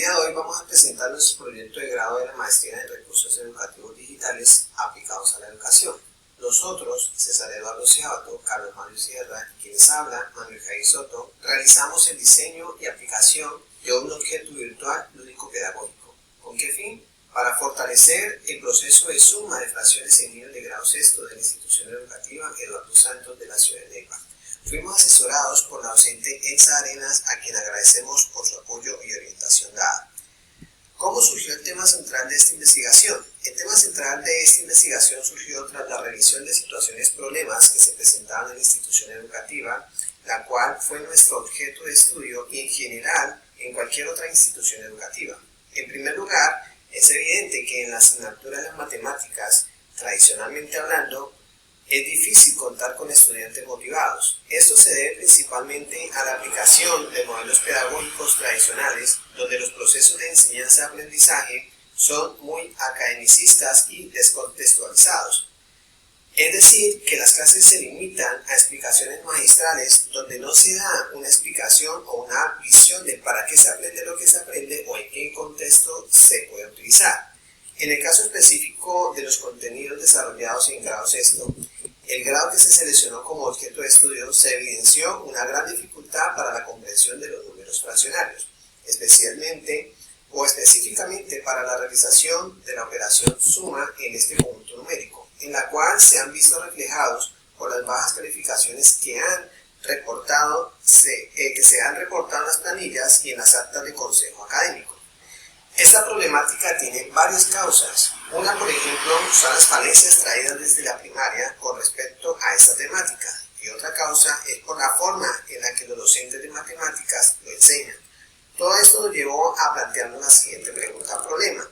día de hoy vamos a presentar nuestro proyecto de grado de la Maestría en Recursos Educativos Digitales aplicados a la educación. Nosotros, César Eduardo Ciabato, Carlos Mario Sierra y quienes hablan, Manuel Jair Soto, realizamos el diseño y aplicación de un objeto virtual lúdico-pedagógico. ¿Con qué fin? Para fortalecer el proceso de suma de fracciones en niños de grado sexto de la institución educativa Eduardo Santos de la ciudad de Neiva. Fuimos asesorados por la docente Elsa Arenas, a quien agradecemos por su apoyo y orientación dada. ¿Cómo surgió el tema central de esta investigación? El tema central de esta investigación surgió tras la revisión de situaciones problemas que se presentaban en la institución educativa, la cual fue nuestro objeto de estudio y en general en cualquier otra institución educativa. En primer lugar, es evidente que en la asignatura de las matemáticas, tradicionalmente hablando, es difícil contar con estudiantes motivados. Esto se debe principalmente a la aplicación de modelos pedagógicos tradicionales, donde los procesos de enseñanza-aprendizaje son muy academicistas y descontextualizados. Es decir, que las clases se limitan a explicaciones magistrales donde no se da una explicación o una visión de para qué se aprende lo que se aprende o en qué contexto se puede utilizar. En el caso específico de los contenidos desarrollados en grado sexto, el grado que se seleccionó como objeto de estudio se evidenció una gran dificultad para la comprensión de los números fraccionarios, específicamente para la realización de la operación suma en este conjunto numérico, en la cual se han visto reflejados por las bajas calificaciones que se han reportado en las planillas y en las actas de consejo académico. Esta problemática tiene varias causas. Una, por ejemplo, son las falencias traídas desde la primaria con respecto a esta temática, y otra causa es por la forma en la que los docentes de matemáticas lo enseñan. Todo esto nos llevó a plantearnos la siguiente pregunta-problema.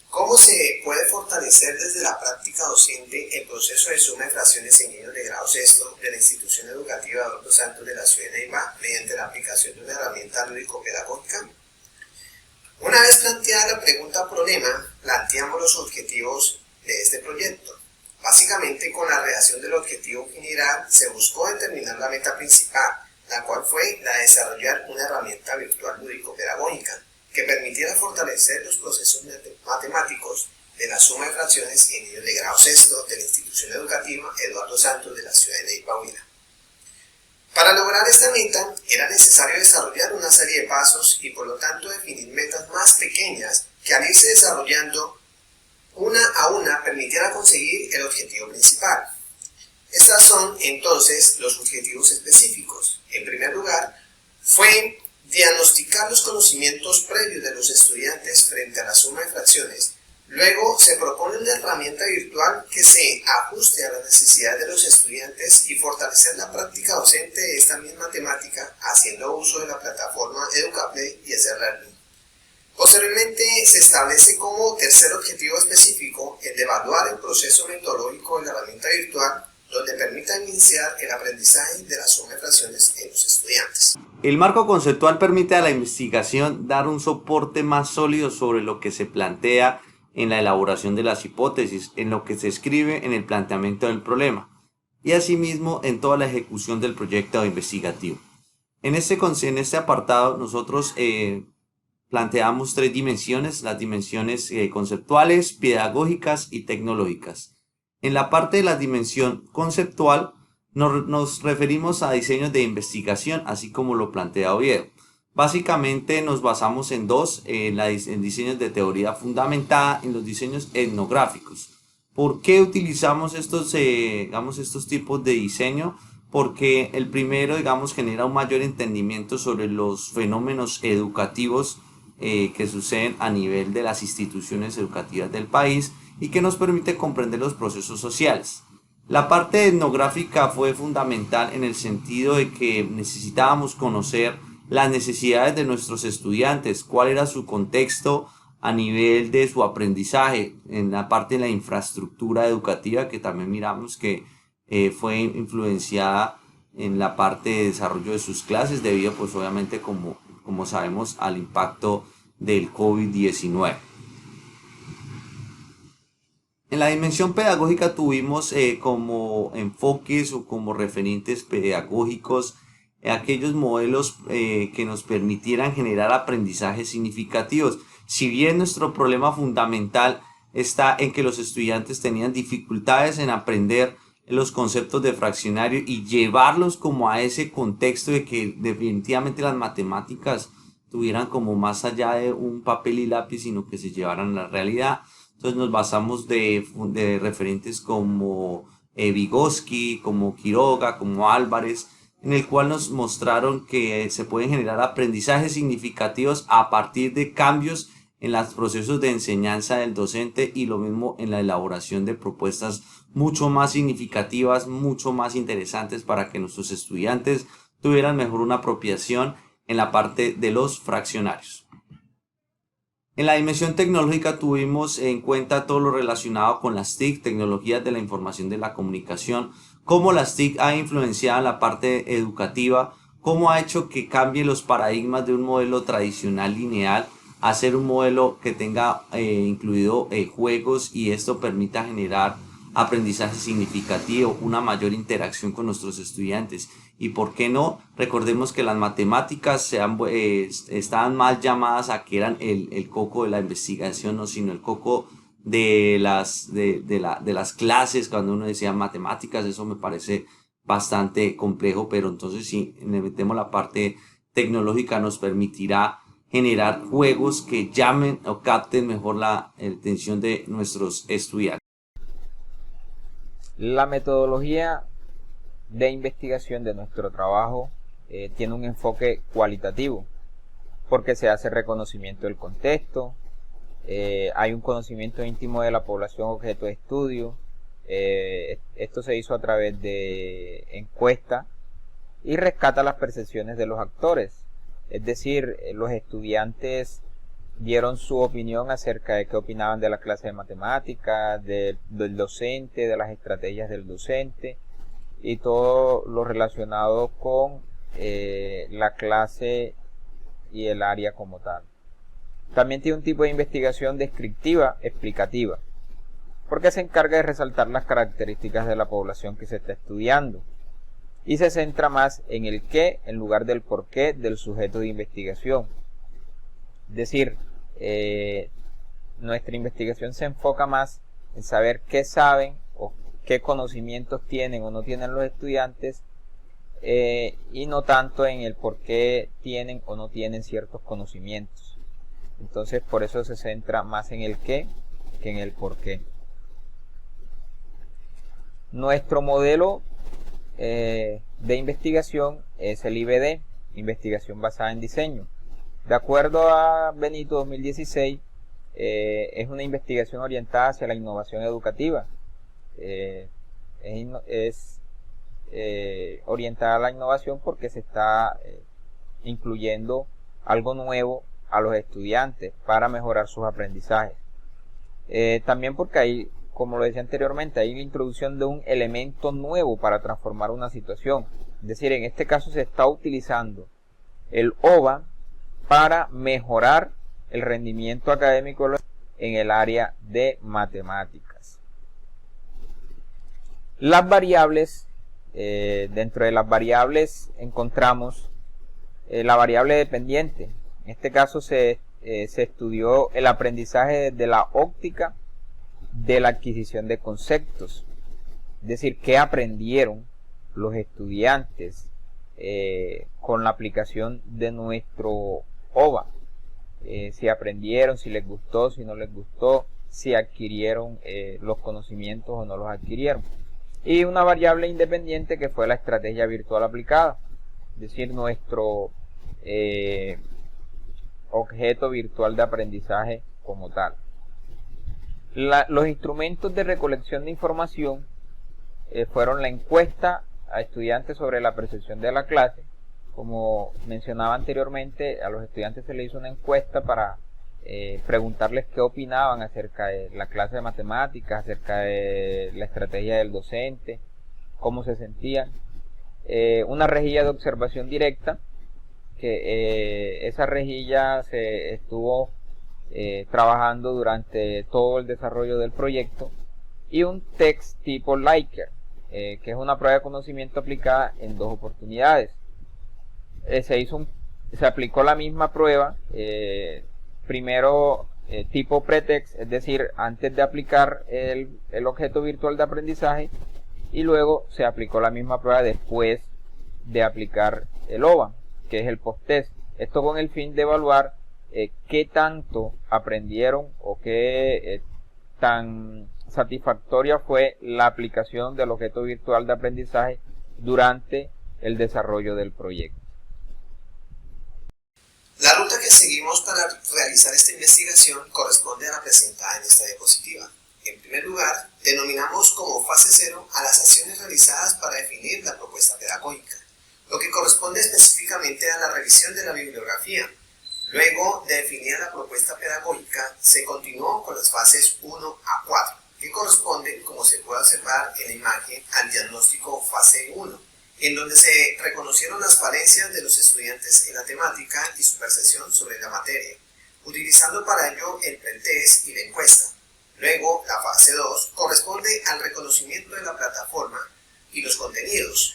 ¿Cómo se puede fortalecer desde la práctica docente el proceso de suma de fracciones en niños de grado sexto de la institución educativa Eduardo Santos de la ciudad de Neiva mediante la aplicación de una herramienta lúdico-pedagógica? Una vez planteada la pregunta-problema, planteamos los objetivos de este proyecto. Básicamente, con la redacción del objetivo general se buscó determinar la meta principal, la cual fue la de desarrollar una herramienta virtual lúdico-pedagógica que permitiera fortalecer los procesos matemáticos de la suma de fracciones en niños de grado sexto de la institución educativa Eduardo Santos de la ciudad de Neiva, Huila. Para lograr esta meta era necesario desarrollar una serie de pasos y por lo tanto definir metas más pequeñas que al irse desarrollando una a una permitiera conseguir el objetivo principal. Estas son entonces los objetivos específicos. En primer lugar, fue diagnosticar los conocimientos previos de los estudiantes frente a la suma de fracciones. Luego se propone una herramienta virtual que se ajuste a las necesidades de los estudiantes y fortalecer la práctica docente de esta misma temática haciendo uso de la plataforma Educable y SRLearning. Posteriormente se establece como tercer objetivo específico el de evaluar el proceso metodológico de la herramienta virtual donde permita iniciar el aprendizaje de la suma de fracciones en los estudiantes. El marco conceptual permite a la investigación dar un soporte más sólido sobre lo que se plantea en la elaboración de las hipótesis, en lo que se escribe en el planteamiento del problema y asimismo en toda la ejecución del proyecto investigativo. En este apartado nosotros planteamos tres dimensiones, las dimensiones conceptuales, pedagógicas y tecnológicas. En la parte de la dimensión conceptual nos referimos a diseños de investigación, así como lo plantea Oviedo. Básicamente nos basamos en dos, en diseños de teoría fundamentada, en los diseños etnográficos. ¿Por qué utilizamos estos tipos de diseño? Porque el primero, genera un mayor entendimiento sobre los fenómenos educativos que suceden a nivel de las instituciones educativas del país y que nos permite comprender los procesos sociales. La parte etnográfica fue fundamental en el sentido de que necesitábamos conocer las necesidades de nuestros estudiantes, cuál era su contexto a nivel de su aprendizaje, en la parte de la infraestructura educativa que también miramos que fue influenciada en la parte de desarrollo de sus clases debido pues obviamente como sabemos al impacto del COVID-19. En la dimensión pedagógica tuvimos como enfoques o como referentes pedagógicos aquellos modelos que nos permitieran generar aprendizajes significativos. Si bien nuestro problema fundamental está en que los estudiantes tenían dificultades en aprender los conceptos de fraccionario y llevarlos como a ese contexto de que definitivamente las matemáticas tuvieran como más allá de un papel y lápiz, sino que se llevaran a la realidad. Entonces nos basamos de referentes como Vygotsky, como Quiroga, como Álvarez, en el cual nos mostraron que se pueden generar aprendizajes significativos a partir de cambios en los procesos de enseñanza del docente y lo mismo en la elaboración de propuestas mucho más significativas, mucho más interesantes para que nuestros estudiantes tuvieran mejor una apropiación en la parte de los fraccionarios. En la dimensión tecnológica tuvimos en cuenta todo lo relacionado con las TIC, tecnologías de la información de la comunicación, cómo las TIC ha influenciado en la parte educativa, cómo ha hecho que cambie los paradigmas de un modelo tradicional lineal a ser un modelo que tenga incluido juegos y esto permita generar aprendizaje significativo, una mayor interacción con nuestros estudiantes. Y por qué no, recordemos que las matemáticas estaban mal llamadas a que eran el coco de la investigación, no, sino el coco de las clases. Cuando uno decía matemáticas, eso me parece bastante complejo, pero entonces si le metemos la parte tecnológica nos permitirá generar juegos que llamen o capten mejor la atención de nuestros estudiantes. La metodología de investigación de nuestro trabajo tiene un enfoque cualitativo porque se hace reconocimiento del contexto, hay un conocimiento íntimo de la población objeto de estudio, esto se hizo a través de encuesta y rescata las percepciones de los actores, es decir, los estudiantes dieron su opinión acerca de qué opinaban de la clase de matemáticas, del docente, de las estrategias del docente y todo lo relacionado con la clase y el área como tal. También tiene un tipo de investigación descriptiva, explicativa, porque se encarga de resaltar las características de la población que se está estudiando y se centra más en el qué en lugar del por qué del sujeto de investigación. Es decir, nuestra investigación se enfoca más en saber qué saben o qué conocimientos tienen o no tienen los estudiantes y no tanto en el por qué tienen o no tienen ciertos conocimientos. Entonces por eso se centra más en el qué que en el por qué. Nuestro modelo de investigación es el IBD, investigación basada en diseño. De acuerdo a Benito 2016, es una investigación orientada hacia la innovación educativa. Es orientada a la innovación porque se está incluyendo algo nuevo a los estudiantes para mejorar sus aprendizajes. También porque hay, como lo decía anteriormente, hay la introducción de un elemento nuevo para transformar una situación. Es decir, en este caso se está utilizando el OVA para mejorar el rendimiento académico en el área de matemáticas. Las variables, dentro de las variables encontramos la variable dependiente. En este caso se estudió el aprendizaje de la óptica de la adquisición de conceptos. Es decir, qué aprendieron los estudiantes con la aplicación de nuestro OVA. Si aprendieron, si les gustó, si no les gustó, si adquirieron los conocimientos o no los adquirieron. Y una variable independiente que fue la estrategia virtual aplicada, es decir, nuestro objeto virtual de aprendizaje como tal. Los instrumentos de recolección de información fueron la encuesta a estudiantes sobre la percepción de la clase. Como mencionaba anteriormente, a los estudiantes se les hizo una encuesta para preguntarles qué opinaban acerca de la clase de matemáticas, acerca de la estrategia del docente, cómo se sentían. Una rejilla de observación directa, que esa rejilla se estuvo trabajando durante todo el desarrollo del proyecto, y un test tipo Likert, que es una prueba de conocimiento aplicada en 2 oportunidades. se aplicó la misma prueba, primero tipo pretext, es decir, antes de aplicar el objeto virtual de aprendizaje, y luego se aplicó la misma prueba después de aplicar el OVA, que es el post-test. Esto con el fin de evaluar qué tanto aprendieron o qué tan satisfactoria fue la aplicación del objeto virtual de aprendizaje durante el desarrollo del proyecto. La ruta que seguimos para realizar esta investigación corresponde a la presentada en esta diapositiva. En primer lugar, denominamos como fase 0 a las acciones realizadas para definir la propuesta pedagógica, lo que corresponde específicamente a la revisión de la bibliografía. Luego de definir la propuesta pedagógica, se continuó con las fases 1 a 4, que corresponden, como se puede observar en la imagen, al diagnóstico fase 1, en donde se reconocieron las falencias de los estudiantes en la temática y su percepción sobre la materia, utilizando para ello el pretest y la encuesta. Luego, la fase 2 corresponde al reconocimiento de la plataforma y los contenidos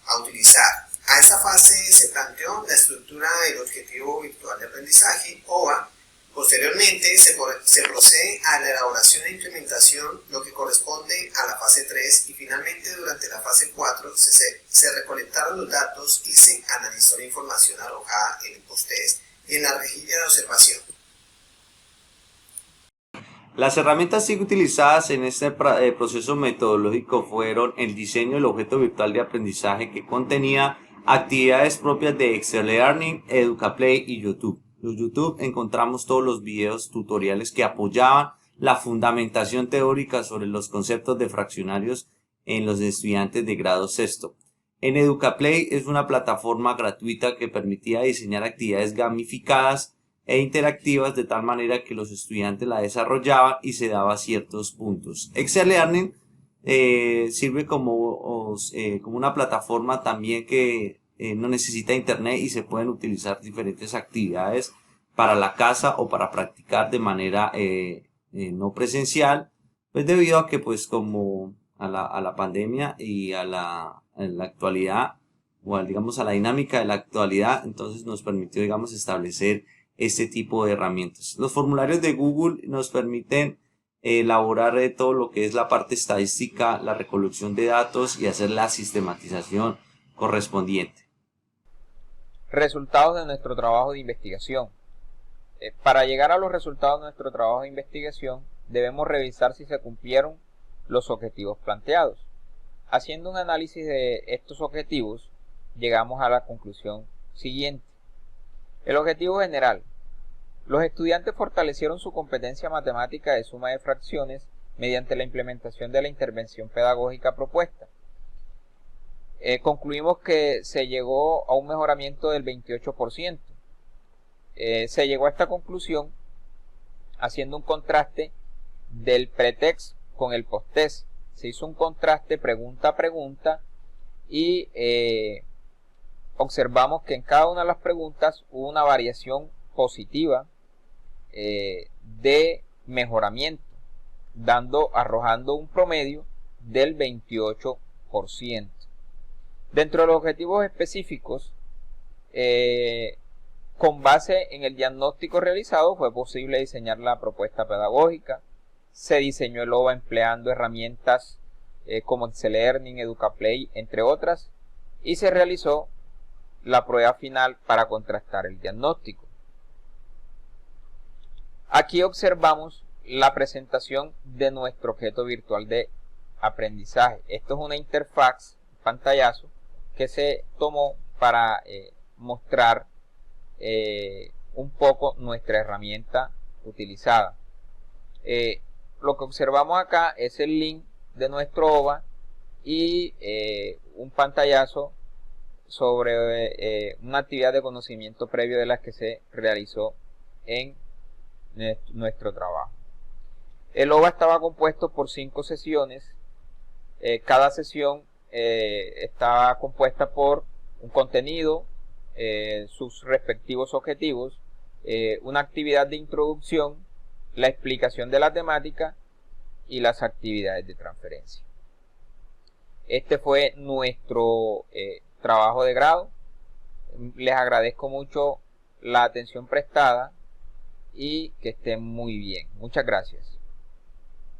a utilizar. A esta fase se planteó la estructura del objetivo virtual de aprendizaje, OVA. Posteriormente se procede a la elaboración e implementación, lo que corresponde a la fase 3, y finalmente durante la fase 4 se recolectaron los datos y se analizó la información alojada en el post-test y en la rejilla de observación. Las herramientas utilizadas en este proceso metodológico fueron el diseño del objeto virtual de aprendizaje, que contenía actividades propias de Excel Learning, Educaplay y YouTube. En YouTube encontramos todos los videos tutoriales que apoyaban la fundamentación teórica sobre los conceptos de fraccionarios en los estudiantes de grado sexto. En Educaplay es una plataforma gratuita que permitía diseñar actividades gamificadas e interactivas de tal manera que los estudiantes la desarrollaban y se daba ciertos puntos. Excel Learning sirve como una plataforma también que no necesita internet y se pueden utilizar diferentes actividades para la casa o para practicar de manera no presencial, pues debido a que pues como a la pandemia y a la actualidad o digamos a la dinámica de la actualidad, entonces nos permitió digamos establecer este tipo de herramientas. Los formularios de Google nos permiten elaborar todo lo que es la parte estadística, la recolección de datos y hacer la sistematización correspondiente. Resultados de nuestro trabajo de investigación. Para llegar a los resultados de nuestro trabajo de investigación, debemos revisar si se cumplieron los objetivos planteados. Haciendo un análisis de estos objetivos, llegamos a la conclusión siguiente. El objetivo general. Los estudiantes fortalecieron su competencia matemática de suma de fracciones mediante la implementación de la intervención pedagógica propuesta. Concluimos que se llegó a un mejoramiento del 28%. Se llegó a esta conclusión haciendo un contraste del pretext con el post-test. Se hizo un contraste pregunta a pregunta y observamos que en cada una de las preguntas hubo una variación positiva de mejoramiento, arrojando un promedio del 28%. Dentro de los objetivos específicos, con base en el diagnóstico realizado, fue posible diseñar la propuesta pedagógica. Se diseñó el OVA empleando herramientas como Excel Learning, Educaplay, entre otras, y se realizó la prueba final para contrastar el diagnóstico. Aquí observamos la presentación de nuestro objeto virtual de aprendizaje. Esto es una interfaz, pantallazo, que se tomó para mostrar un poco nuestra herramienta utilizada. Lo que observamos acá es el link de nuestro OVA y un pantallazo sobre una actividad de conocimiento previo de las que se realizó en nuestro trabajo. El OVA estaba compuesto por 5 sesiones. Cada sesión estaba compuesta por un contenido, sus respectivos objetivos, una actividad de introducción, la explicación de la temática y las actividades de transferencia. Este fue nuestro trabajo de grado. Les agradezco mucho la atención prestada y que estén muy bien. Muchas gracias.